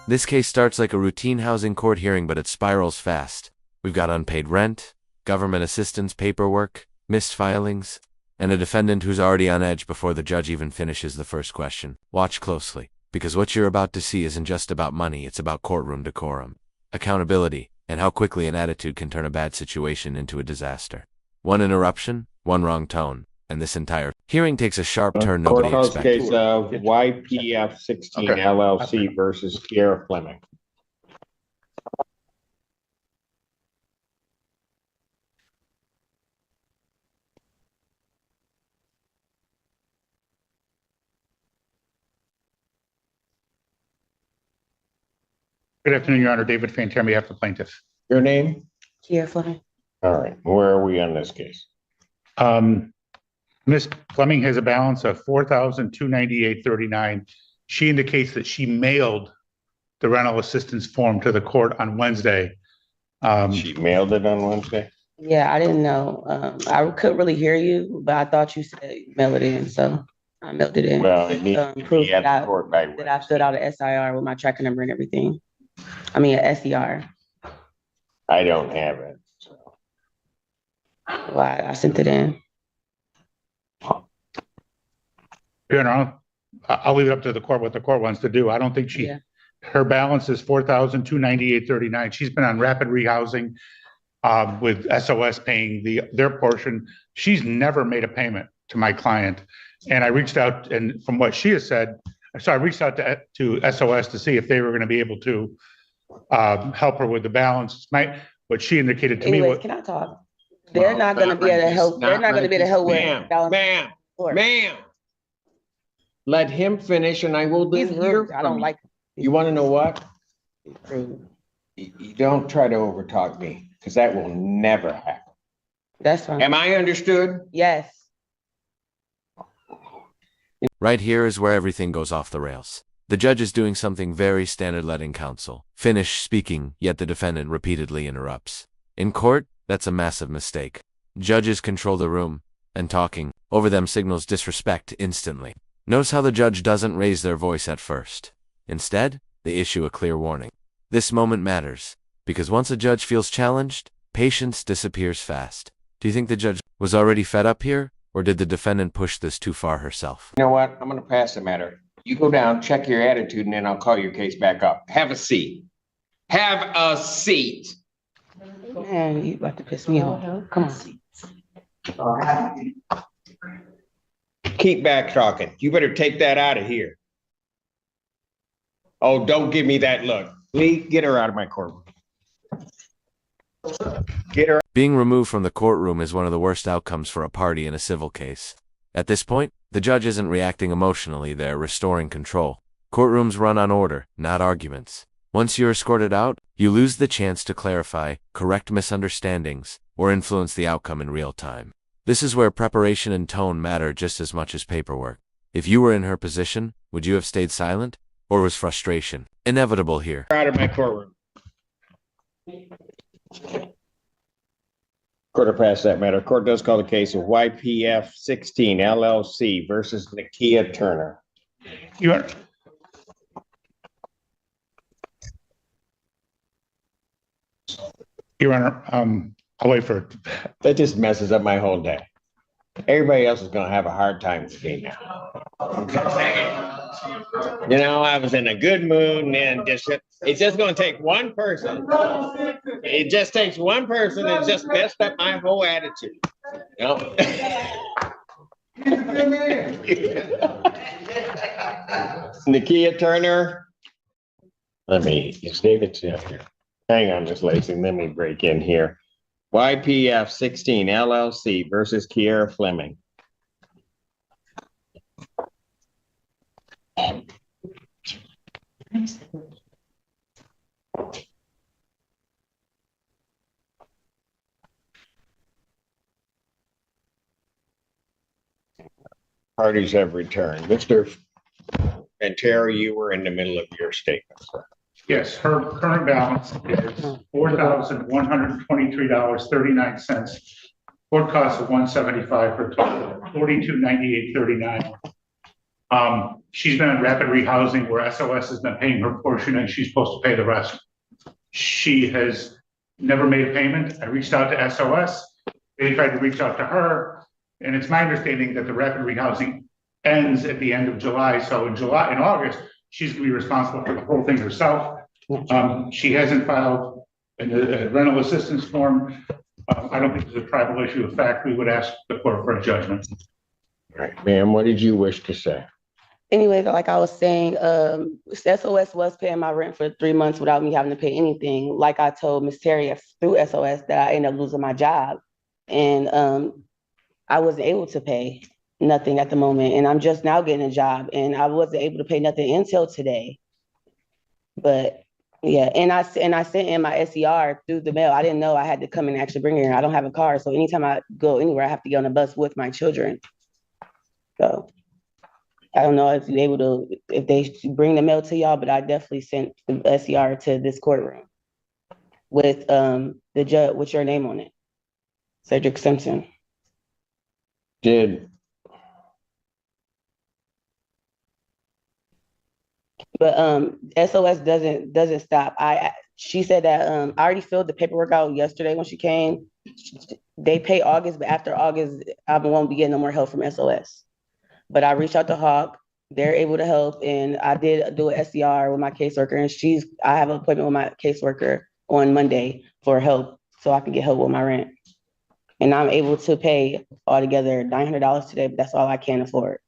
This case starts like a routine housing court hearing, but it spirals fast. We've got unpaid rent, government assistance paperwork, missed filings, and a defendant who's already on edge before the judge even finishes the first question. Watch closely, because what you're about to see isn't just about money, it's about courtroom decorum, accountability, and how quickly an attitude can turn a bad situation into a disaster. One interruption, one wrong tone, and this entire hearing takes a sharp turn nobody Courthouse expected. case of YPF 16 LLC versus Kiera Fleming. Good afternoon, Your Honor. David Fanter, on behalf of the plaintiff. Your name? Kiera Fleming. All right. Where are we on this case? Ms. Fleming has a balance of $4,298.39. She indicates that she mailed the rental assistance form to the court on Wednesday. She mailed it on Wednesday? Yeah, I didn't know. I couldn't really hear you, but I thought you said mail it in, so I mailed it in. Well, it needs to Proof be at that the court by that I filled out an SIR with my tracking number and everything. I mean, an SER. I don't have it. So. Well, I sent it in. Your Honor, I'll leave it up to the court what the court wants to do. I don't think her balance is $4,298.39. She's been on rapid rehousing with SOS paying their portion. She's never made a payment to my client. And I reached out, and from what she has said, so I reached out to SOS to see if they were going to be able to help her with the balance. What she indicated to Anyways, me. can I talk? They're not going to be able to help. They're not going to be able to help with balance. Ma'am. Let him finish, and I will He's then hear rude. from I don't you. like. You want to know what? Rude. You don't try to overtalk me, because that will never happen. That's fine. Am I understood? Yes. Right here is where everything goes off the rails. The judge is doing something very standard, letting counsel finish speaking, yet the defendant repeatedly interrupts. In court, that's a massive mistake. Judges control the room, and talking over them signals disrespect instantly. Notice how the judge doesn't raise their voice at first. Instead, they issue a clear warning. This moment matters, because once a judge feels challenged, patience disappears fast. Do you think the judge was already fed up here, or did the defendant push this too far herself? You know what? I'm going to pass the matter. You go down, check your attitude, and then I'll call your case back up. Have a seat. Have a seat. Man, you about to piss me off. Come on. Keep back talking. You better take that out of here. Oh, don't give me that look. Lee, get her out of my courtroom. Get her. Being removed from the courtroom is one of the worst outcomes for a party in a civil case. At this point, the judge isn't reacting emotionally, they're restoring control. Courtrooms run on order, not arguments. Once you're escorted out, you lose the chance to clarify, correct misunderstandings, or influence the outcome in real time. This is where preparation and tone matter just as much as paperwork. If you were in her position, would you have stayed silent? Or was frustration inevitable here? Out of my courtroom. Court will pass that matter. Court does call the case of YPF 16 LLC versus Nakia Turner. Your Honor, I'll wait for it. That just messes up my whole day. Everybody else is going to have a hard time with me now. You know, I was in a good mood, and then it's just going to take one person. It just takes one person and just messed up my whole attitude. You know? Nakia Turner. Is David here? Hang on, Miss Lacey. Let me break in here. YPF 16 LLC versus Kiera Fleming. Parties have returned. Mr. Fanter, you were in the middle of your statement, sir. Yes, her current balance is $4,123.39. Court costs of $175 for total $4298.39. She's been in rapid rehousing where SOS has been paying her portion and she's supposed to pay the rest. She has never made a payment. I reached out to SOS. They tried to reach out to her. And it's my understanding that the rapid rehousing ends at the end of July. So in August, she's gonna be responsible for the whole thing herself. She hasn't filed a rental assistance form. I don't think it's a tribal issue of fact. We would ask the court for a judgment. All right, ma'am, what did you wish to say? Anyway, like I was saying, SOS was paying my rent for 3 months without me having to pay anything. Like I told Miss Terry through SOS that I ended up losing my job. And I wasn't able to pay nothing at the moment. And I'm just now getting a job and I wasn't able to pay nothing until today. But yeah, and I sent in my SER through the mail. I didn't know I had to come and actually bring it here. I don't have a car. So anytime I go anywhere, I have to get on a bus with my children. So I don't know if you're able to, if they bring the mail to y'all, but I definitely sent the SER to this courtroom with the judge with your name on it, Cedric Simpson. But SOS doesn't stop. She said that I already filled the paperwork out yesterday when she came. They pay August, but after August, I won't be getting no more help from SOS. But I reached out to Hawk. They're able to help, and I did do an SCR with my caseworker, and I have an appointment with my caseworker on Monday for help, so I can get help with my rent. And I'm able to pay altogether $900 today, but that's all I can afford.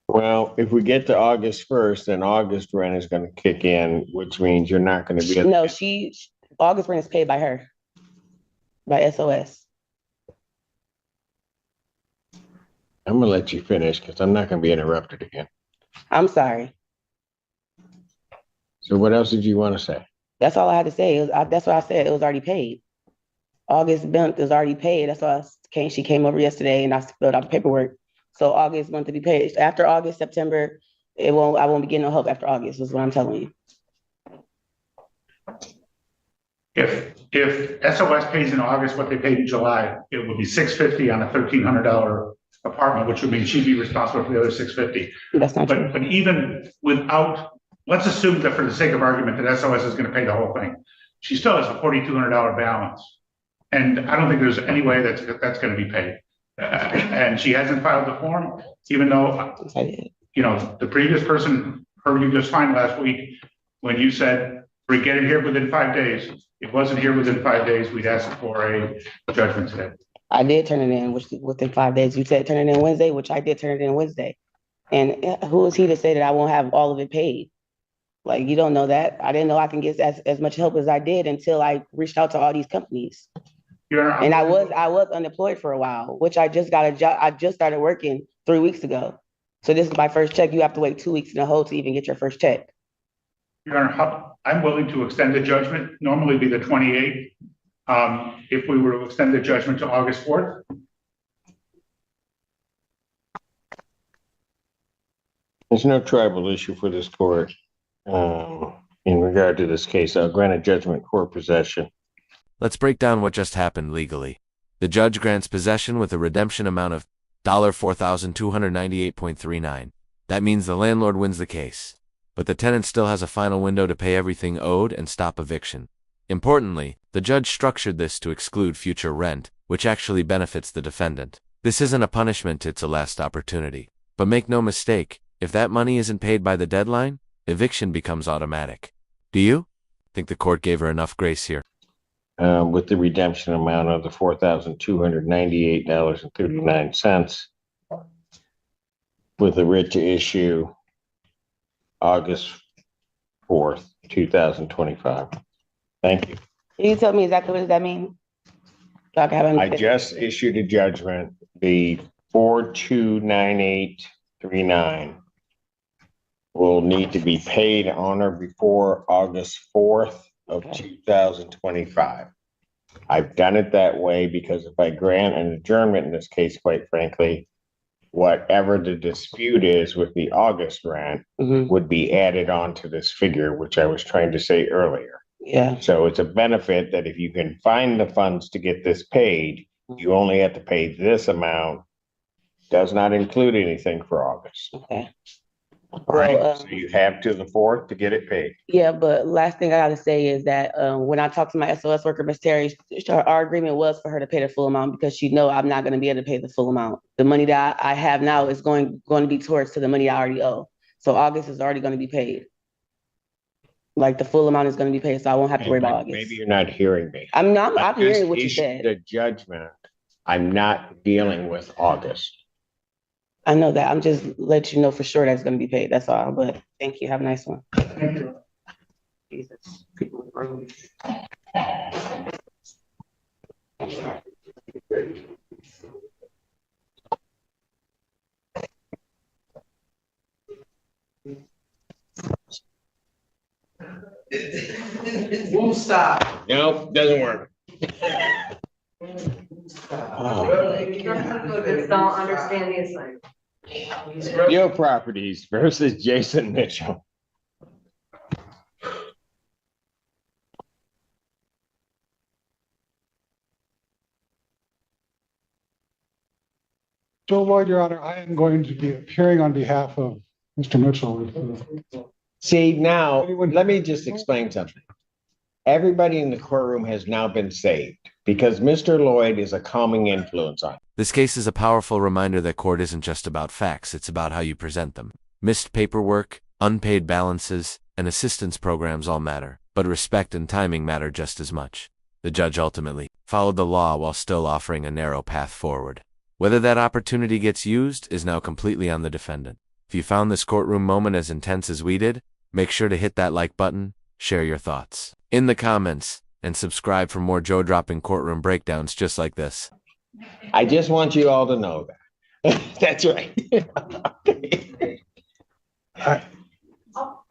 Well, if we get to August 1st, then August rent is going to kick in, which means you're not going to be. No, August rent is paid by her, by SOS. I'm going to let you finish because I'm not going to be interrupted again. I'm sorry. So what else did you want to say? That's all I had to say. That's what I said. It was already paid. August month is already paid. That's why she came over yesterday and I filled out the paperwork. So August month to be paid. After August, September, I won't be getting no help after August, is what I'm telling you. If SOS pays in August what they paid in July, it would be $650 on a $1,300 apartment, which would mean she'd be responsible for the other $650. That's not true. But even without, let's assume that for the sake of argument that SOS is going to pay the whole thing. She still has a $4,200 balance. And I don't think there's any way that's going to be paid. And she hasn't filed the form, even though, you know, the previous person heard you just fine last week when you said, we get it here within 5 days. It wasn't here within 5 days. We'd ask for a judgment today. I did turn it in within 5 days. You said turn it in Wednesday, which I did turn it in Wednesday. And who is he to say that I won't have all of it paid? Like, you don't know that. I didn't know I can get as much help as I did until I reached out to all these companies. And I was unemployed for a while, which I just got a job. I just started working 3 weeks ago. So this is my first check. You have to wait 2 weeks in a hole to even get your first check. Your Honor, I'm willing to extend the judgment, normally be the 28th. If we were to extend the judgment to August 4th. There's no tribal issue for this court in regard to this case. I'll grant a judgment for possession. Let's break down what just happened legally. The judge grants possession with a redemption amount of $4,298.39. That means the landlord wins the case. But the tenant still has a final window to pay everything owed and stop eviction. Importantly, the judge structured this to exclude future rent, which actually benefits the defendant. This isn't a punishment, it's a last opportunity. But make no mistake, if that money isn't paid by the deadline, eviction becomes automatic. Do you think the court gave her enough grace here? With the redemption amount of the $4,298.39, with the writ to issue August 4th, 2025. Thank you. Can you tell me exactly what does that mean? I just issued a judgment, the 429839 will need to be paid on or before August 4th of 2025. I've done it that way because if I grant an adjournment in this case, quite frankly, whatever the dispute is with the August rent would be added on to this figure, which I was trying to say earlier. Yeah, So it's a benefit that if you can find the funds to get this paid, you only have to pay this amount. Does not include anything for August. okay. All right, Well, so you have to the 4th to get it paid. yeah, but last thing I gotta say is that when I talked to my SOS worker, Miss Terry, our agreement was for her to pay the full amount because she know I'm not gonna be able to pay the full amount. The money that I have now is going to be towards to the money I already owe. So August is already gonna be paid. Like the full amount is gonna be paid, so I won't have to worry about Maybe August. you're not hearing me. I'm I hearing just what you issued said. the judgment. I'm not dealing with August. I know that. I'm just let you know for sure that's gonna be paid. That's all. But thank you. Have a nice one. Jesus. People in the room. Won't stop. Nope, doesn't work. Just don't understand the assignment. Real Properties versus Jason Mitchell. Joe Lloyd, Your Honor, I am going to be appearing on behalf of Mr. Mitchell. See, now, let me just explain something. Everybody in the courtroom has now been saved because Mr. Lloyd is a calming influence on. This case is a powerful reminder that court isn't just about facts, it's about how you present them. Missed paperwork, unpaid balances, and assistance programs all matter, but respect and timing matter just as much. The judge ultimately followed the law while still offering a narrow path forward. Whether that opportunity gets used is now completely on the defendant. If you found this courtroom moment as intense as we did, make sure to hit that like button, share your thoughts in the comments, and subscribe for more jaw-dropping courtroom breakdowns just like this. I just want you all to know that. That's right.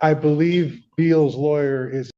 I believe Beal's lawyer is